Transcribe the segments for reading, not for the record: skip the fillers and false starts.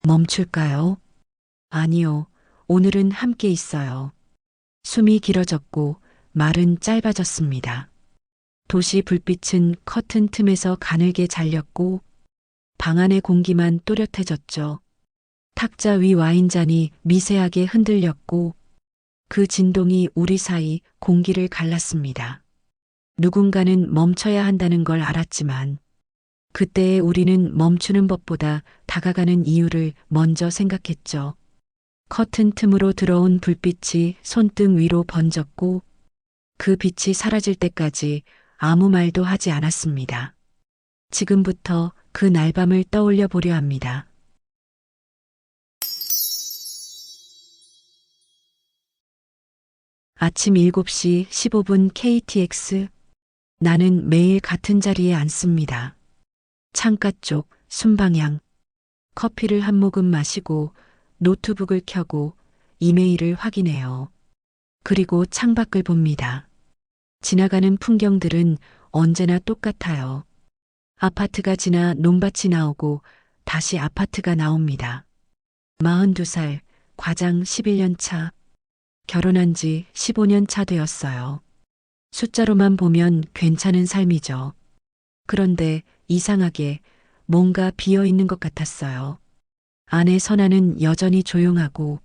멈출까요? 아니요. 오늘은 함께 있어요. 숨이 길어졌고 말은 짧아졌습니다. 도시 불빛은 커튼 틈에서 가늘게 잘렸고 방 안의 공기만 또렷해졌죠. 탁자 위 와인잔이 미세하게 흔들렸고 그 진동이 우리 사이 공기를 갈랐습니다. 누군가는 멈춰야 한다는 걸 알았지만 그때의 우리는 멈추는 법보다 다가가는 이유를 먼저 생각했죠. 커튼 틈으로 들어온 불빛이 손등 위로 번졌고 그 빛이 사라질 때까지 아무 말도 하지 않았습니다. 지금부터 그 날밤을 떠올려 보려 합니다. 아침 7시 15분 KTX. 나는 매일 같은 자리에 앉습니다. 창가 쪽 순방향. 커피를 한 모금 마시고 노트북을 켜고 이메일을 확인해요. 그리고 창밖을 봅니다. 지나가는 풍경들은 언제나 똑같아요. 아파트가 지나 논밭이 나오고 다시 아파트가 나옵니다. 42살, 과장 11년 차, 결혼한 지 15년 차 되었어요. 숫자로만 보면 괜찮은 삶이죠. 그런데 이상하게 뭔가 비어 있는 것 같았어요. 아내 선아는 여전히 조용하고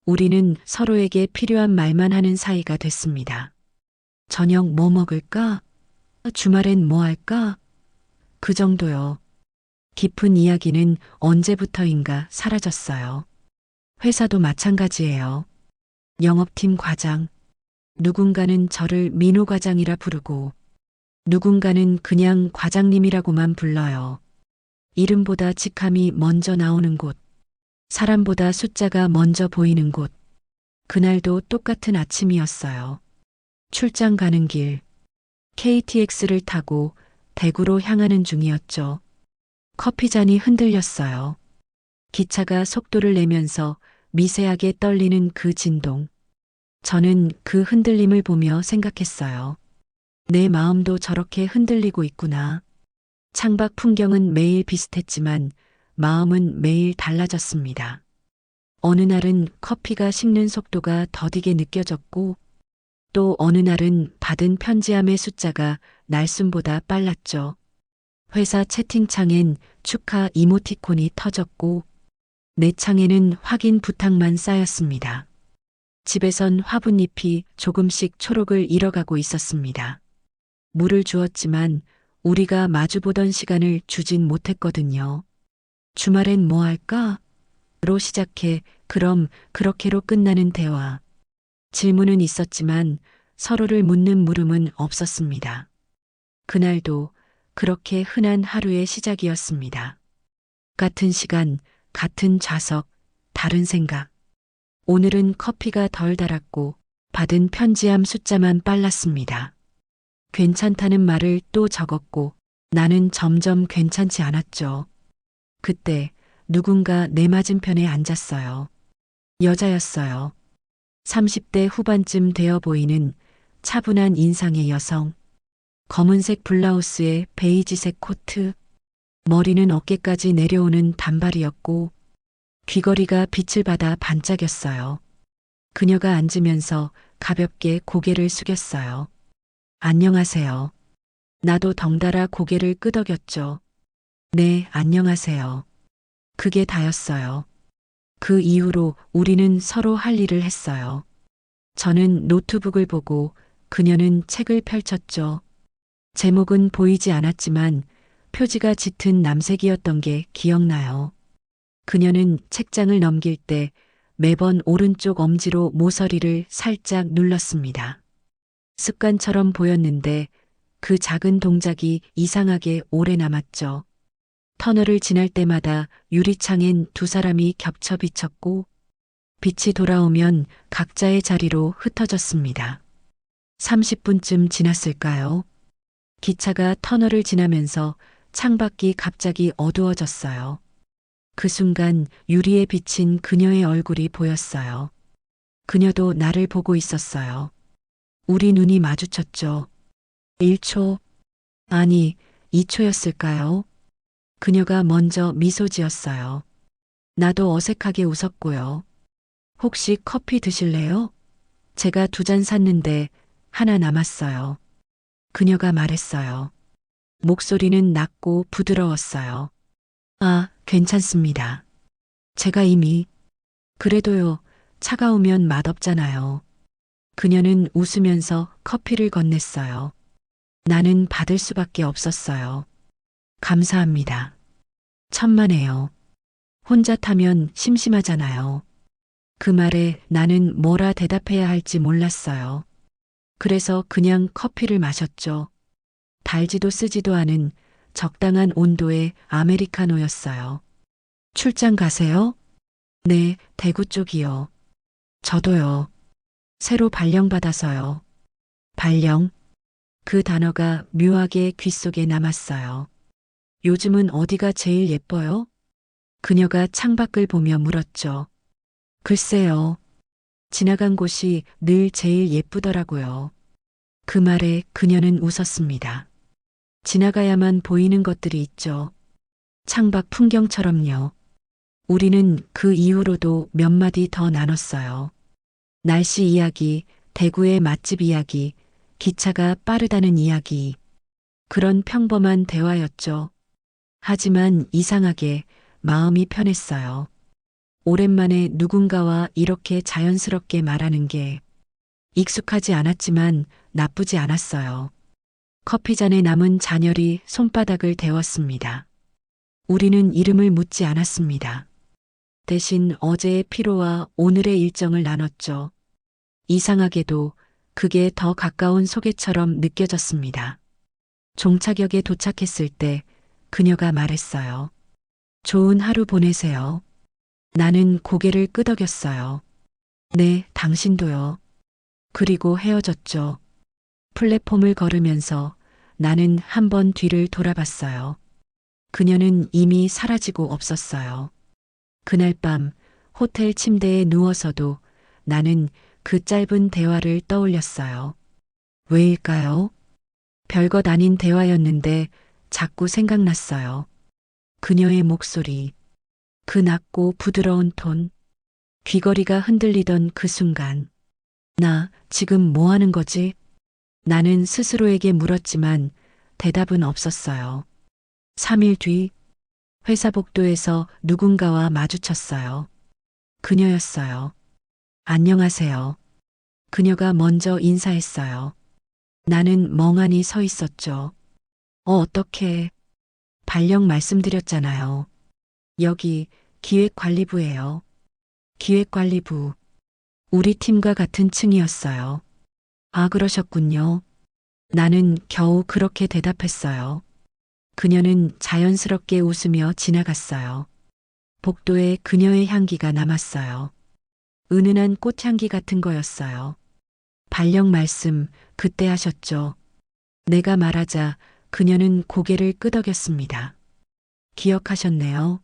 우리는 서로에게 필요한 말만 하는 사이가 됐습니다. 저녁 뭐 먹을까? 주말엔 뭐 할까? 그 정도요. 깊은 이야기는 언제부터인가 사라졌어요. 회사도 마찬가지예요. 영업팀 과장. 누군가는 저를 민호 과장이라 부르고 누군가는 그냥 과장님이라고만 불러요. 이름보다 직함이 먼저 나오는 곳, 사람보다 숫자가 먼저 보이는 곳. 그날도 똑같은 아침이었어요. 출장 가는 길, KTX를 타고 대구로 향하는 중이었죠. 커피잔이 흔들렸어요. 기차가 속도를 내면서 미세하게 떨리는 그 진동. 저는 그 흔들림을 보며 생각했어요. 내 마음도 저렇게 흔들리고 있구나. 창밖 풍경은 매일 비슷했지만 마음은 매일 달라졌습니다. 어느 날은 커피가 식는 속도가 더디게 느껴졌고 또 어느 날은 받은 편지함의 숫자가 날숨보다 빨랐죠. 회사 채팅창엔 축하 이모티콘이 터졌고 내 창에는 확인 부탁만 쌓였습니다. 집에선 화분잎이 조금씩 초록을 잃어가고 있었습니다. 물을 주었지만 우리가 마주보던 시간을 주진 못했거든요. 주말엔 뭐 할까? 로 시작해 그럼 그렇게로 끝나는 대화. 질문은 있었지만 서로를 묻는 물음은 없었습니다. 그날도 그렇게 흔한 하루의 시작이었습니다. 같은 시간, 같은 좌석, 다른 생각. 오늘은 커피가 덜 달았고 받은 편지함 숫자만 빨랐습니다. 괜찮다는 말을 또 적었고 나는 점점 괜찮지 않았죠. 그때 누군가 내 맞은편에 앉았어요. 여자였어요. 30대 후반쯤 되어 보이는 차분한 인상의 여성. 검은색 블라우스에 베이지색 코트. 머리는 어깨까지 내려오는 단발이었고 귀걸이가 빛을 받아 반짝였어요. 그녀가 앉으면서 가볍게 고개를 숙였어요. 안녕하세요. 나도 덩달아 고개를 끄덕였죠. 네, 안녕하세요. 그게 다였어요. 그 이후로 우리는 서로 할 일을 했어요. 저는 노트북을 보고 그녀는 책을 펼쳤죠. 제목은 보이지 않았지만 표지가 짙은 남색이었던 게 기억나요. 그녀는 책장을 넘길 때 매번 오른쪽 엄지로 모서리를 살짝 눌렀습니다. 습관처럼 보였는데 그 작은 동작이 이상하게 오래 남았죠. 터널을 지날 때마다 유리창엔 두 사람이 겹쳐 비쳤고 빛이 돌아오면 각자의 자리로 흩어졌습니다. 30분쯤 지났을까요? 기차가 터널을 지나면서 창밖이 갑자기 어두워졌어요. 그 순간 유리에 비친 그녀의 얼굴이 보였어요. 그녀도 나를 보고 있었어요. 우리 눈이 마주쳤죠. 1초, 아니 2초였을까요? 그녀가 먼저 미소 지었어요. 나도 어색하게 웃었고요. 혹시 커피 드실래요? 제가 2잔 샀는데 하나 남았어요. 그녀가 말했어요. 목소리는 낮고 부드러웠어요. 아, 괜찮습니다. 제가 이미, 그래도요, 차가우면 맛없잖아요. 그녀는 웃으면서 커피를 건넸어요. 나는 받을 수밖에 없었어요. 감사합니다. 천만에요. 혼자 타면 심심하잖아요. 그 말에 나는 뭐라 대답해야 할지 몰랐어요. 그래서 그냥 커피를 마셨죠. 달지도 쓰지도 않은 적당한 온도의 아메리카노였어요. 출장 가세요? 네, 대구 쪽이요. 저도요. 새로 발령받아서요. 발령? 그 단어가 묘하게 귓속에 남았어요. 요즘은 어디가 제일 예뻐요? 그녀가 창밖을 보며 물었죠. 글쎄요. 지나간 곳이 늘 제일 예쁘더라고요. 그 말에 그녀는 웃었습니다. 지나가야만 보이는 것들이 있죠. 창밖 풍경처럼요. 우리는 그 이후로도 몇 마디 더 나눴어요. 날씨 이야기, 대구의 맛집 이야기, 기차가 빠르다는 이야기. 그런 평범한 대화였죠. 하지만 이상하게 마음이 편했어요. 오랜만에 누군가와 이렇게 자연스럽게 말하는 게 익숙하지 않았지만 나쁘지 않았어요. 커피잔에 남은 잔열이 손바닥을 데웠습니다. 우리는 이름을 묻지 않았습니다. 대신 어제의 피로와 오늘의 일정을 나눴죠. 이상하게도 그게 더 가까운 소개처럼 느껴졌습니다. 종착역에 도착했을 때 그녀가 말했어요. 좋은 하루 보내세요. 나는 고개를 끄덕였어요. 네, 당신도요. 그리고 헤어졌죠. 플랫폼을 걸으면서 나는 한 번 뒤를 돌아봤어요. 그녀는 이미 사라지고 없었어요. 그날 밤 호텔 침대에 누워서도 나는 그 짧은 대화를 떠올렸어요. 왜일까요? 별것 아닌 대화였는데 자꾸 생각났어요. 그녀의 목소리, 그 낮고 부드러운 톤, 귀걸이가 흔들리던 그 순간. 나 지금 뭐 하는 거지? 나는 스스로에게 물었지만 대답은 없었어요. 3일 뒤 회사 복도에서 누군가와 마주쳤어요. 그녀였어요. 안녕하세요. 그녀가 먼저 인사했어요. 나는 멍하니 서 있었죠. 어떻게? 발령 말씀드렸잖아요. 여기 기획관리부예요. 기획관리부. 우리 팀과 같은 층이었어요. 아, 그러셨군요. 나는 겨우 그렇게 대답했어요. 그녀는 자연스럽게 웃으며 지나갔어요. 복도에 그녀의 향기가 남았어요. 은은한 꽃향기 같은 거였어요. 발령 말씀 그때 하셨죠. 내가 말하자 그녀는 고개를 끄덕였습니다. 기억하셨네요.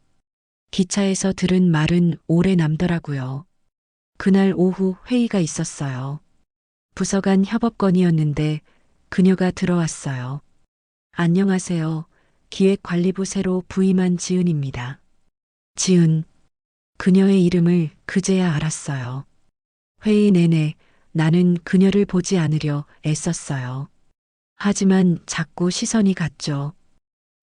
기차에서 들은 말은 오래 남더라고요. 그날 오후 회의가 있었어요. 부서 간 협업건이었는데 그녀가 들어왔어요. 안녕하세요. 기획관리부 새로 부임한 지은입니다. 지은. 그녀의 이름을 그제야 알았어요. 회의 내내 나는 그녀를 보지 않으려 애썼어요. 하지만 자꾸 시선이 갔죠.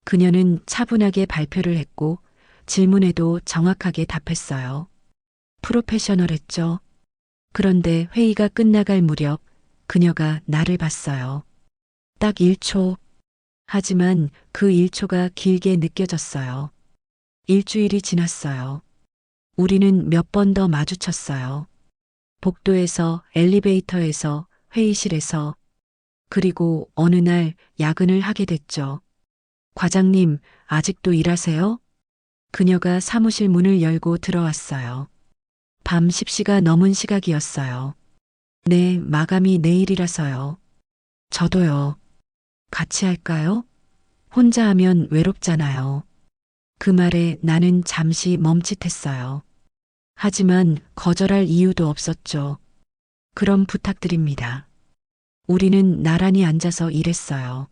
그녀는 차분하게 발표를 했고 질문에도 정확하게 답했어요. 프로페셔널했죠. 그런데 회의가 끝나갈 무렵 그녀가 나를 봤어요. 딱 1초. 하지만 그 1초가 길게 느껴졌어요. 일주일이 지났어요. 우리는 몇 번 더 마주쳤어요. 복도에서, 엘리베이터에서, 회의실에서, 그리고 어느 날 야근을 하게 됐죠. 과장님, 아직도 일하세요? 그녀가 사무실 문을 열고 들어왔어요. 밤 10시가 넘은 시각이었어요. 네, 마감이 내일이라서요. 저도요. 같이 할까요? 혼자 하면 외롭잖아요. 그 말에 나는 잠시 멈칫했어요. 하지만 거절할 이유도 없었죠. 그럼 부탁드립니다. 우리는 나란히 앉아서 일했어요.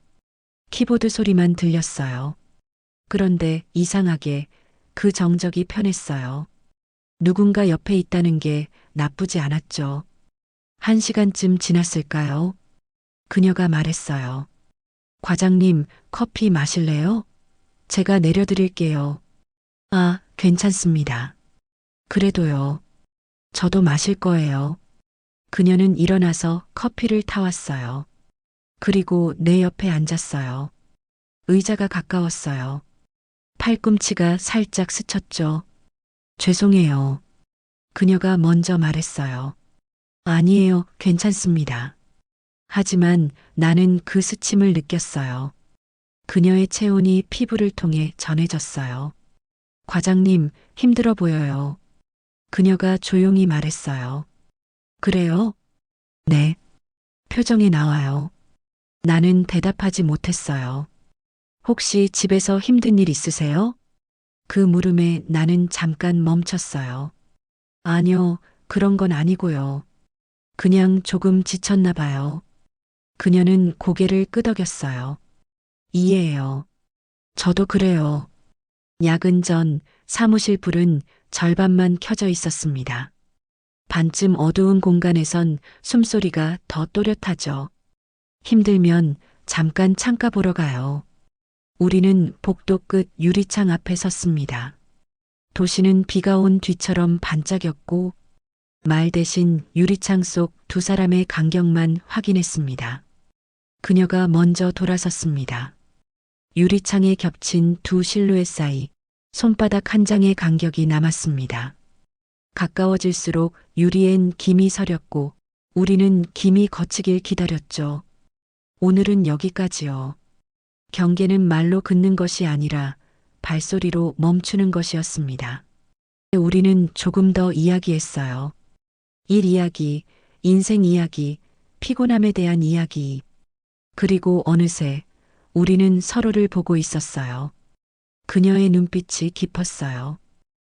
키보드 소리만 들렸어요. 그런데 이상하게 그 정적이 편했어요. 누군가 옆에 있다는 게 나쁘지 않았죠. 1시간쯤 지났을까요? 그녀가 말했어요. 과장님, 커피 마실래요? 제가 내려드릴게요. 아, 괜찮습니다. 그래도요. 저도 마실 거예요. 그녀는 일어나서 커피를 타왔어요. 그리고 내 옆에 앉았어요. 의자가 가까웠어요. 팔꿈치가 살짝 스쳤죠. 죄송해요. 그녀가 먼저 말했어요. 아니에요, 괜찮습니다. 하지만 나는 그 스침을 느꼈어요. 그녀의 체온이 피부를 통해 전해졌어요. 과장님, 힘들어 보여요. 그녀가 조용히 말했어요. 그래요? 네. 표정이 나와요. 나는 대답하지 못했어요. 혹시 집에서 힘든 일 있으세요? 그 물음에 나는 잠깐 멈췄어요. 아니요, 그런 건 아니고요. 그냥 조금 지쳤나 봐요. 그녀는 고개를 끄덕였어요. 이해해요. 저도 그래요. 야근 전 사무실 불은 절반만 켜져 있었습니다. 반쯤 어두운 공간에선 숨소리가 더 또렷하죠. 힘들면 잠깐 창가 보러 가요. 우리는 복도 끝 유리창 앞에 섰습니다. 도시는 비가 온 뒤처럼 반짝였고 말 대신 유리창 속 두 사람의 간격만 확인했습니다. 그녀가 먼저 돌아섰습니다. 유리창에 겹친 두 실루엣 사이 손바닥 한 장의 간격이 남았습니다. 가까워질수록 유리엔 김이 서렸고 우리는 김이 걷히길 기다렸죠. 오늘은 여기까지요. 경계는 말로 긋는 것이 아니라 발소리로 멈추는 것이었습니다. 우리는 조금 더 이야기했어요. 일 이야기, 인생 이야기, 피곤함에 대한 이야기. 그리고 어느새 우리는 서로를 보고 있었어요. 그녀의 눈빛이 깊었어요.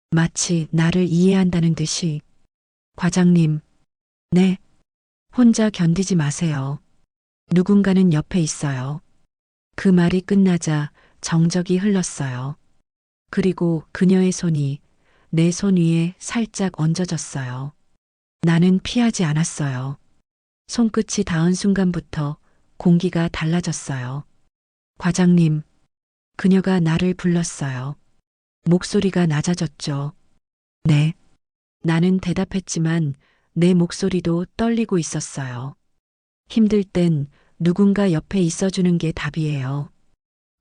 마치 나를 이해한다는 듯이. 과장님, 네. 혼자 견디지 마세요. 누군가는 옆에 있어요. 그 말이 끝나자 정적이 흘렀어요. 그리고 그녀의 손이 내 손 위에 살짝 얹어졌어요. 나는 피하지 않았어요. 손끝이 닿은 순간부터 공기가 달라졌어요. 과장님, 그녀가 나를 불렀어요. 목소리가 낮아졌죠. 네. 나는 대답했지만 내 목소리도 떨리고 있었어요. 힘들 땐 누군가 옆에 있어주는 게 답이에요.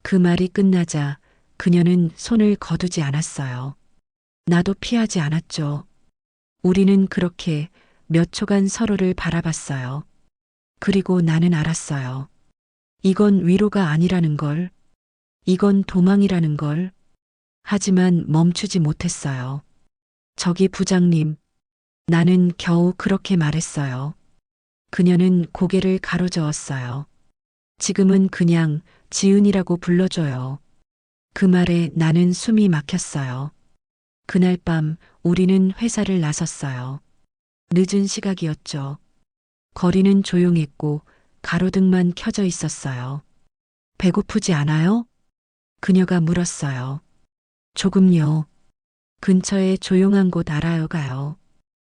그 말이 끝나자 그녀는 손을 거두지 않았어요. 나도 피하지 않았죠. 우리는 그렇게 몇 초간 서로를 바라봤어요. 그리고 나는 알았어요. 이건 위로가 아니라는 걸. 이건 도망이라는 걸. 하지만 멈추지 못했어요. 저기 부장님. 나는 겨우 그렇게 말했어요. 그녀는 고개를 가로저었어요. 지금은 그냥 지은이라고 불러줘요. 그 말에 나는 숨이 막혔어요. 그날 밤 우리는 회사를 나섰어요. 늦은 시각이었죠. 거리는 조용했고 가로등만 켜져 있었어요. 배고프지 않아요? 그녀가 물었어요. 조금요. 근처에 조용한 곳 알아요 가요.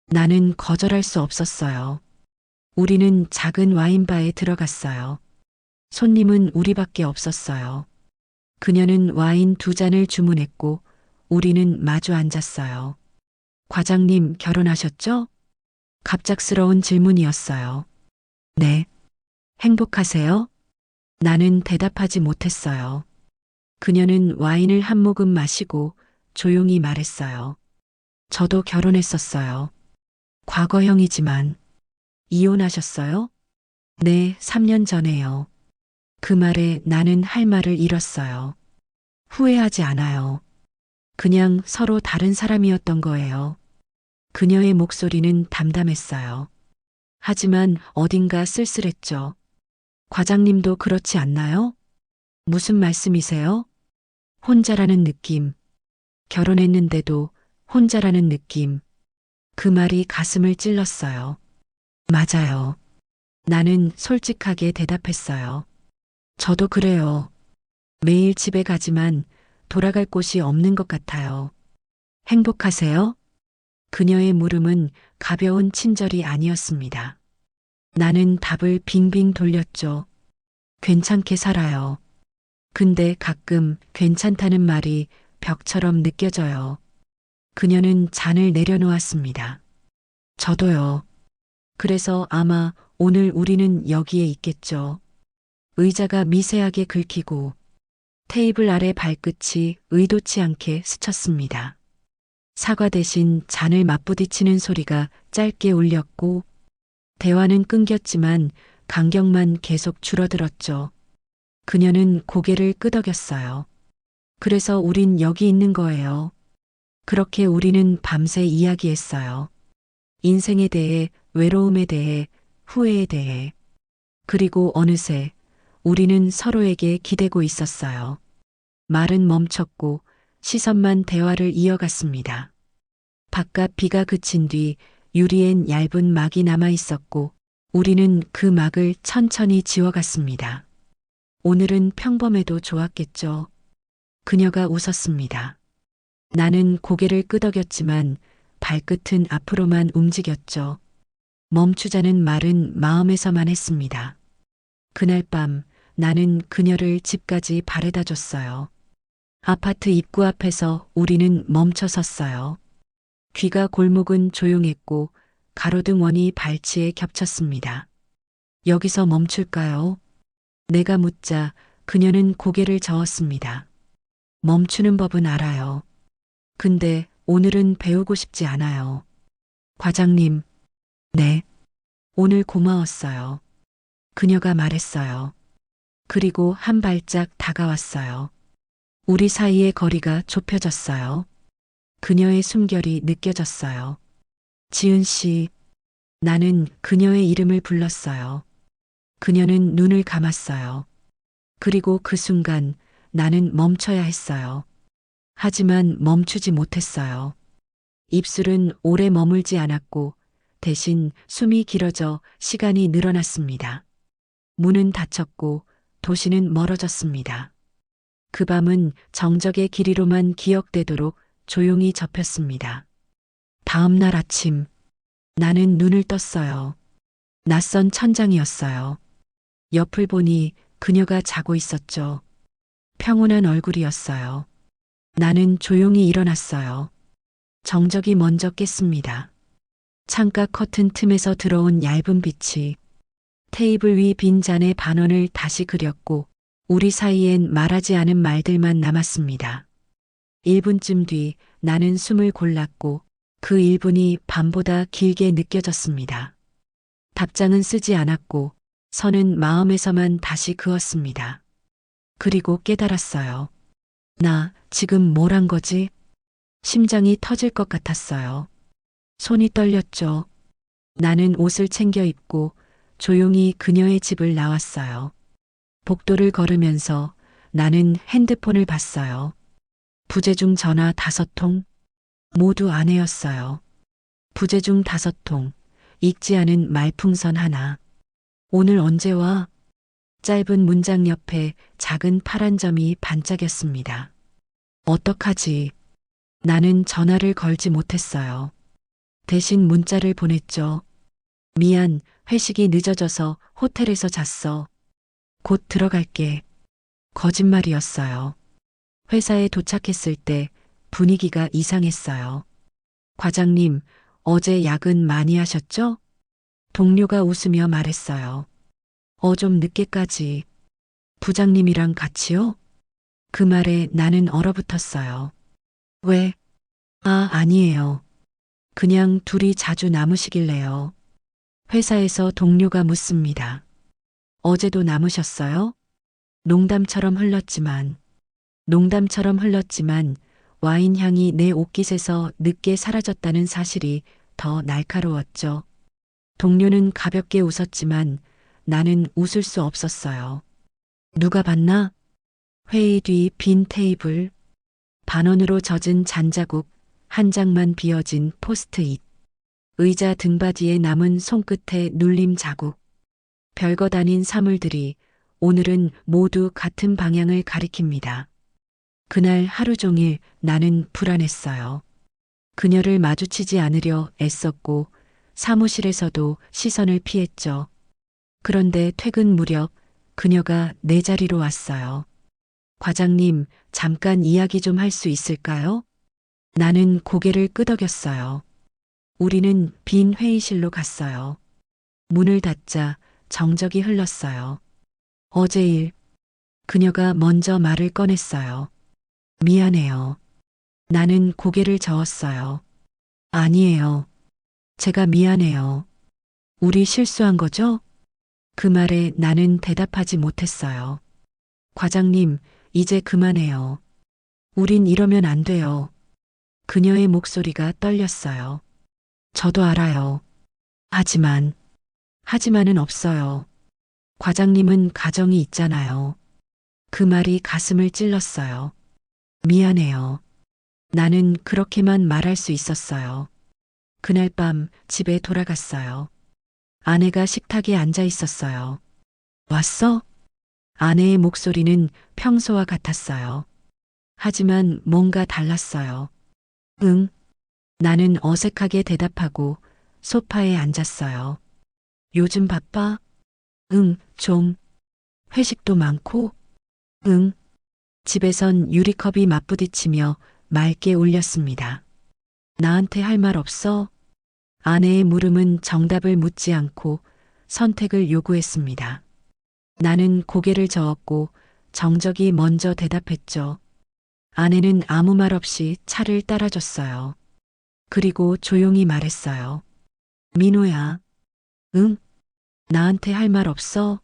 나는 거절할 수 없었어요. 우리는 작은 와인바에 들어갔어요. 손님은 우리밖에 없었어요. 그녀는 와인 2잔을 주문했고 우리는 마주 앉았어요. 과장님 결혼하셨죠? 갑작스러운 질문이었어요. 네. 행복하세요? 나는 대답하지 못했어요. 그녀는 와인을 한 모금 마시고 조용히 말했어요. 저도 결혼했었어요. 과거형이지만. 이혼하셨어요? 네, 3년 전에요. 그 말에 나는 할 말을 잃었어요. 후회하지 않아요. 그냥 서로 다른 사람이었던 거예요. 그녀의 목소리는 담담했어요. 하지만 어딘가 쓸쓸했죠. 과장님도 그렇지 않나요? 무슨 말씀이세요? 혼자라는 느낌. 결혼했는데도 혼자라는 느낌. 그 말이 가슴을 찔렀어요. 맞아요. 나는 솔직하게 대답했어요. 저도 그래요. 매일 집에 가지만 돌아갈 곳이 없는 것 같아요. 행복하세요? 그녀의 물음은 가벼운 친절이 아니었습니다. 나는 답을 빙빙 돌렸죠. 괜찮게 살아요. 근데 가끔 괜찮다는 말이 벽처럼 느껴져요. 그녀는 잔을 내려놓았습니다. 저도요. 그래서 아마 오늘 우리는 여기에 있겠죠. 의자가 미세하게 긁히고 테이블 아래 발끝이 의도치 않게 스쳤습니다. 사과 대신 잔을 맞부딪히는 소리가 짧게 울렸고 대화는 끊겼지만 간격만 계속 줄어들었죠. 그녀는 고개를 끄덕였어요. 그래서 우린 여기 있는 거예요. 그렇게 우리는 밤새 이야기했어요. 인생에 대해, 외로움에 대해, 후회에 대해. 그리고 어느새 우리는 서로에게 기대고 있었어요. 말은 멈췄고 시선만 대화를 이어갔습니다. 바깥 비가 그친 뒤 유리엔 얇은 막이 남아 있었고 우리는 그 막을 천천히 지워갔습니다. 오늘은 평범해도 좋았겠죠. 그녀가 웃었습니다. 나는 고개를 끄덕였지만 발끝은 앞으로만 움직였죠. 멈추자는 말은 마음에서만 했습니다. 그날 밤 나는 그녀를 집까지 바래다 줬어요. 아파트 입구 앞에서 우리는 멈춰 섰어요. 귀가 골목은 조용했고 가로등 원이 발치에 겹쳤습니다. 여기서 멈출까요? 내가 묻자 그녀는 고개를 저었습니다. 멈추는 법은 알아요. 근데 오늘은 배우고 싶지 않아요. 과장님, 네. 오늘 고마웠어요. 그녀가 말했어요. 그리고 한 발짝 다가왔어요. 우리 사이의 거리가 좁혀졌어요. 그녀의 숨결이 느껴졌어요. 지은 씨, 나는 그녀의 이름을 불렀어요. 그녀는 눈을 감았어요. 그리고 그 순간 나는 멈춰야 했어요. 하지만 멈추지 못했어요. 입술은 오래 머물지 않았고 대신 숨이 길어져 시간이 늘어났습니다. 문은 닫혔고 도시는 멀어졌습니다. 그 밤은 정적의 길이로만 기억되도록 조용히 접혔습니다. 다음 날 아침 나는 눈을 떴어요. 낯선 천장이었어요. 옆을 보니 그녀가 자고 있었죠. 평온한 얼굴이었어요. 나는 조용히 일어났어요. 정적이 먼저 깼습니다. 창가 커튼 틈에서 들어온 얇은 빛이 테이블 위 빈 잔의 반원을 다시 그렸고 우리 사이엔 말하지 않은 말들만 남았습니다. 1분쯤 뒤 나는 숨을 골랐고 그 1분이 밤보다 길게 느껴졌습니다. 답장은 쓰지 않았고 선은 마음에서만 다시 그었습니다. 그리고 깨달았어요. 나 지금 뭘 한 거지? 심장이 터질 것 같았어요. 손이 떨렸죠. 나는 옷을 챙겨 입고 조용히 그녀의 집을 나왔어요. 복도를 걸으면서 나는 핸드폰을 봤어요. 부재중 전화 5통, 모두 아내였어요. 부재중 5통, 읽지 않은 말풍선 하나. 오늘 언제 와? 짧은 문장 옆에 작은 파란 점이 반짝였습니다. 어떡하지? 나는 전화를 걸지 못했어요. 대신 문자를 보냈죠. 미안, 회식이 늦어져서 호텔에서 잤어. 곧 들어갈게. 거짓말이었어요. 회사에 도착했을 때 분위기가 이상했어요. 과장님, 어제 야근 많이 하셨죠? 동료가 웃으며 말했어요. 좀 늦게까지. 부장님이랑 같이요? 그 말에 나는 얼어붙었어요. 왜? 아니에요. 그냥 둘이 자주 남으시길래요. 회사에서 동료가 묻습니다. 어제도 남으셨어요? 농담처럼 흘렀지만 와인 향이 내 옷깃에서 늦게 사라졌다는 사실이 더 날카로웠죠. 동료는 가볍게 웃었지만 나는 웃을 수 없었어요. 누가 봤나? 회의 뒤 빈 테이블, 반원으로 젖은 잔자국, 한 장만 비어진 포스트잇, 의자 등받이에 남은 손끝에 눌림 자국, 별것 아닌 사물들이 오늘은 모두 같은 방향을 가리킵니다. 그날 하루 종일 나는 불안했어요. 그녀를 마주치지 않으려 애썼고 사무실에서도 시선을 피했죠. 그런데 퇴근 무렵 그녀가 내 자리로 왔어요. 과장님, 잠깐 이야기 좀 할 수 있을까요? 나는 고개를 끄덕였어요. 우리는 빈 회의실로 갔어요. 문을 닫자 정적이 흘렀어요. 어제 일, 그녀가 먼저 말을 꺼냈어요. 미안해요. 나는 고개를 저었어요. 아니에요. 제가 미안해요. 우리 실수한 거죠? 그 말에 나는 대답하지 못했어요. 과장님, 이제 그만해요. 우린 이러면 안 돼요. 그녀의 목소리가 떨렸어요. 저도 알아요. 하지만은 없어요. 과장님은 가정이 있잖아요. 그 말이 가슴을 찔렀어요. 미안해요. 나는 그렇게만 말할 수 있었어요. 그날 밤 집에 돌아갔어요. 아내가 식탁에 앉아 있었어요. 왔어? 아내의 목소리는 평소와 같았어요. 하지만 뭔가 달랐어요. 응. 나는 어색하게 대답하고 소파에 앉았어요. 요즘 바빠? 응, 좀. 회식도 많고? 응. 집에선 유리컵이 맞부딪히며 맑게 울렸습니다. 나한테 할 말 없어? 아내의 물음은 정답을 묻지 않고 선택을 요구했습니다. 나는 고개를 저었고 정적이 먼저 대답했죠. 아내는 아무 말 없이 차를 따라줬어요. 그리고 조용히 말했어요. 민호야. 응? 나한테 할 말 없어?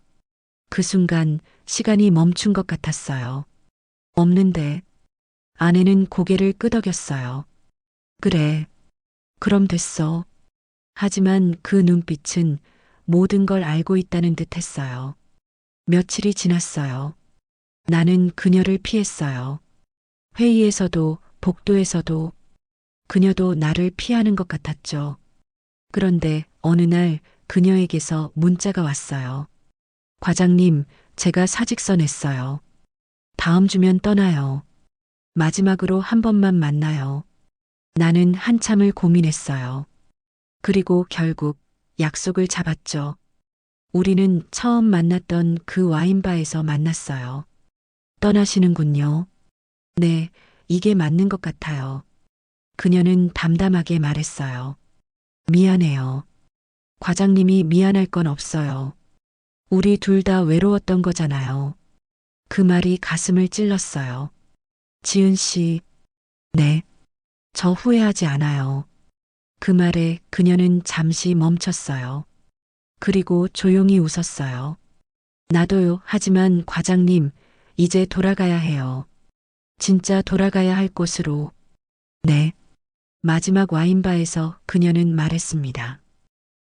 그 순간 시간이 멈춘 것 같았어요. 없는데. 아내는 고개를 끄덕였어요. 그래. 그럼 됐어. 하지만 그 눈빛은 모든 걸 알고 있다는 듯 했어요. 며칠이 지났어요. 나는 그녀를 피했어요. 회의에서도 복도에서도 그녀도 나를 피하는 것 같았죠. 그런데 어느 날 그녀에게서 문자가 왔어요. 과장님, 제가 사직서 냈어요. 다음 주면 떠나요. 마지막으로 한 번만 만나요. 나는 한참을 고민했어요. 그리고 결국 약속을 잡았죠. 우리는 처음 만났던 그 와인바에서 만났어요. 떠나시는군요. 네, 이게 맞는 것 같아요. 그녀는 담담하게 말했어요. 미안해요. 과장님이 미안할 건 없어요. 우리 둘 다 외로웠던 거잖아요. 그 말이 가슴을 찔렀어요. 지은 씨, 네, 저 후회하지 않아요. 그 말에 그녀는 잠시 멈췄어요. 그리고 조용히 웃었어요. 나도요. 하지만 과장님, 이제 돌아가야 해요. 진짜 돌아가야 할 곳으로. 네. 마지막 와인바에서 그녀는 말했습니다.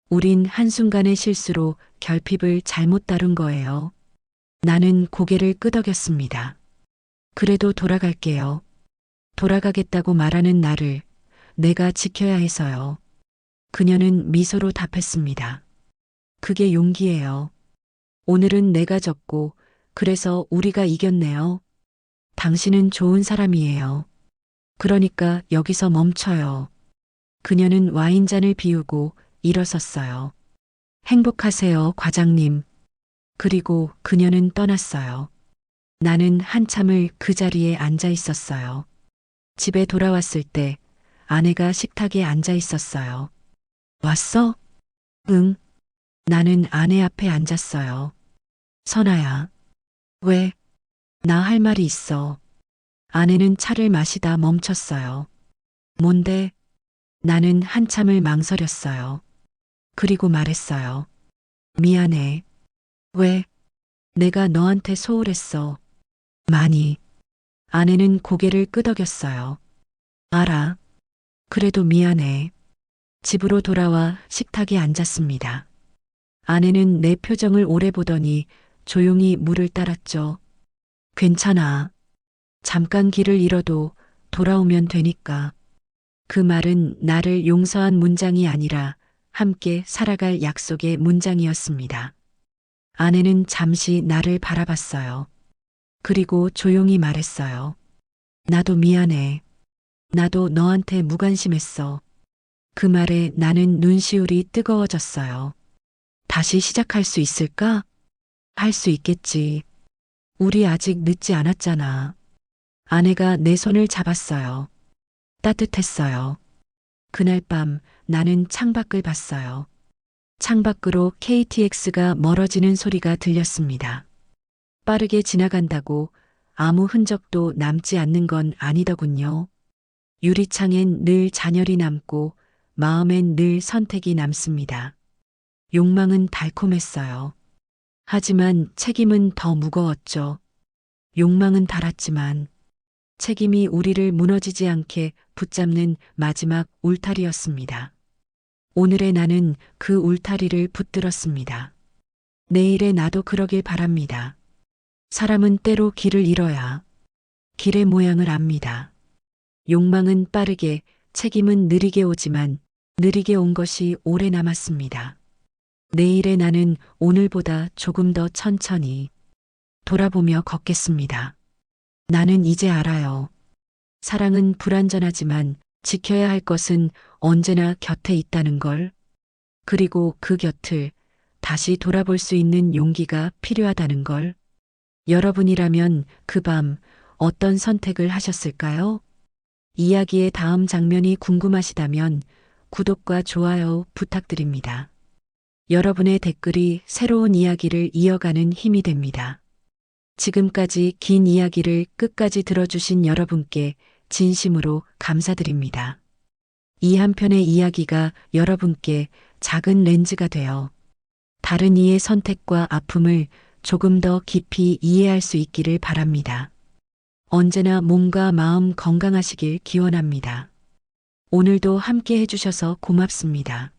우린 한순간의 실수로 결핍을 잘못 다룬 거예요. 나는 고개를 끄덕였습니다. 그래도 돌아갈게요. 돌아가겠다고 말하는 나를 내가 지켜야 해서요. 그녀는 미소로 답했습니다. 그게 용기예요. 오늘은 내가 졌고, 그래서 우리가 이겼네요. 당신은 좋은 사람이에요. 그러니까 여기서 멈춰요. 그녀는 와인잔을 비우고 일어섰어요. 행복하세요, 과장님. 그리고 그녀는 떠났어요. 나는 한참을 그 자리에 앉아 있었어요. 집에 돌아왔을 때 아내가 식탁에 앉아 있었어요. 왔어? 응. 나는 아내 앞에 앉았어요. 선아야. 왜? 나 할 말이 있어. 아내는 차를 마시다 멈췄어요. 뭔데? 나는 한참을 망설였어요. 그리고 말했어요. 미안해. 왜? 내가 너한테 소홀했어. 많이. 아내는 고개를 끄덕였어요. 알아. 그래도 미안해. 집으로 돌아와 식탁에 앉았습니다. 아내는 내 표정을 오래 보더니 조용히 물을 따랐죠. 괜찮아. 잠깐 길을 잃어도 돌아오면 되니까. 그 말은 나를 용서한 문장이 아니라 함께 살아갈 약속의 문장이었습니다. 아내는 잠시 나를 바라봤어요. 그리고 조용히 말했어요. 나도 미안해. 나도 너한테 무관심했어. 그 말에 나는 눈시울이 뜨거워졌어요. 다시 시작할 수 있을까? 할 수 있겠지. 우리 아직 늦지 않았잖아. 아내가 내 손을 잡았어요. 따뜻했어요. 그날 밤 나는 창밖을 봤어요. 창밖으로 KTX가 멀어지는 소리가 들렸습니다. 빠르게 지나간다고 아무 흔적도 남지 않는 건 아니더군요. 유리창엔 늘 잔열이 남고 마음엔 늘 선택이 남습니다. 욕망은 달콤했어요. 하지만 책임은 더 무거웠죠. 욕망은 달았지만 책임이 우리를 무너지지 않게 붙잡는 마지막 울타리였습니다. 오늘의 나는 그 울타리를 붙들었습니다. 내일의 나도 그러길 바랍니다. 사람은 때로 길을 잃어야 길의 모양을 압니다. 욕망은 빠르게, 책임은 느리게 오지만 느리게 온 것이 오래 남았습니다. 내일의 나는 오늘보다 조금 더 천천히 돌아보며 걷겠습니다. 나는 이제 알아요. 사랑은 불완전하지만 지켜야 할 것은 언제나 곁에 있다는 걸. 그리고 그 곁을 다시 돌아볼 수 있는 용기가 필요하다는 걸. 여러분이라면 그 밤 어떤 선택을 하셨을까요? 이야기의 다음 장면이 궁금하시다면 구독과 좋아요 부탁드립니다. 여러분의 댓글이 새로운 이야기를 이어가는 힘이 됩니다. 지금까지 긴 이야기를 끝까지 들어주신 여러분께 진심으로 감사드립니다. 이 한 편의 이야기가 여러분께 작은 렌즈가 되어 다른 이의 선택과 아픔을 조금 더 깊이 이해할 수 있기를 바랍니다. 언제나 몸과 마음 건강하시길 기원합니다. 오늘도 함께 해주셔서 고맙습니다.